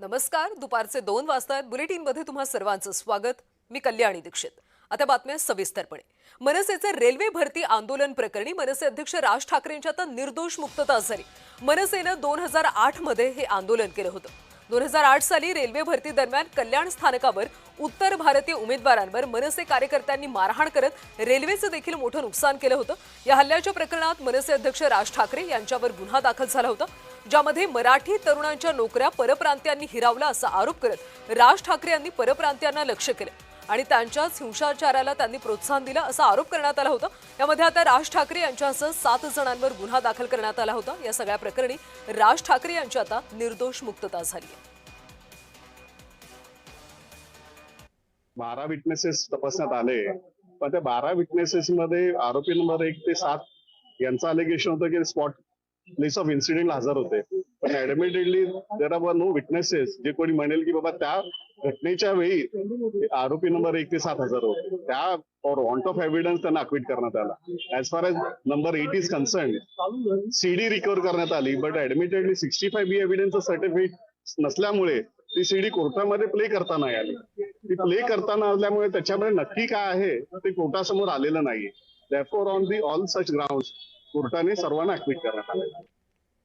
नमस्कार. दुपारचे 2 वाजतायत. बुलेटिनमध्ये तुम्हा सर्वांचं स्वागत. मी कल्याणी दीक्षित. आता बातम्या सविस्तरपणे. मनसेचे रेल्वे भरती आंदोलन प्रकरणी मनसे अध्यक्ष राज ठाकरेंची आता निर्दोष मुक्तता झाली. मनसेनं 2008 मध्ये हे आंदोलन केलं होतं. 2008 साली रेल्वे भरती दरम्यान कल्याण स्थानकावर उत्तर भारतीय उमेदवारांवर मनसे कार्यकर्त्यांनी मारहाण करत रेल्वेचं देखील मोठं नुकसान केलं होतं. या हल्ल्याच्या प्रकरणात मनसे अध्यक्ष राज ठाकरे यांच्यावर गुन्हा दाखल झाला होता, ज्यामध्ये मराठी तरुणांच्या नोकऱ्या परप्रांतीयांनी हिरावला असा आरोप करत राज ठाकरे यांनी परप्रांतीयांना लक्ष्य केलं आणि त्यांच्याच हिंसाचाराला त्यांनी प्रोत्साहन दिलं असा आरोप करण्यात आला होता. यामध्ये आता राज ठाकरे यांच्यासह 7 जणांवर गुन्हा दाखल करण्यात आला होता. या सगळ्या प्रकरणी राज ठाकरे यांची आता निर्दोष मुक्तता झाली आहे. 12 विटनेसेस तपासण्यात आले, पण त्या 12 विटनेसेस मध्ये आरोपी नंबर 1 ते 7 यांचं अलिगेशन होतं की स्पॉट प्लेस ऑफ इन्सिडेंटला हजर होते. पण ऍडमिटेडली देयर आर नो विटनेसेस जे कोणी म्हणेल की बाबा त्या घटनेच्या वेळी आरोपी नंबर 1 ते 7 हजर होते. त्या फॉर वॉन्ट ऑफ एव्हिडन्स त्यांना अक्विट करण्यात आला. As far as number 8 is concern CD recover करण्यात आली, बट ऍडमिटेडली 65B एव्हिडन्सचं सर्टिफिकेट नसल्यामुळे ती सीडी कोर्टामध्ये प्ले करता नाही आली. ती प्ले करताना आल्यामुळे त्याच्यामध्ये नक्की काय आहे ते कोर्टासमोर आलेलं नाहीये. Therefore, on the all such grounds, कोर्टाने सर्वांना अक्विट करण्यात आले.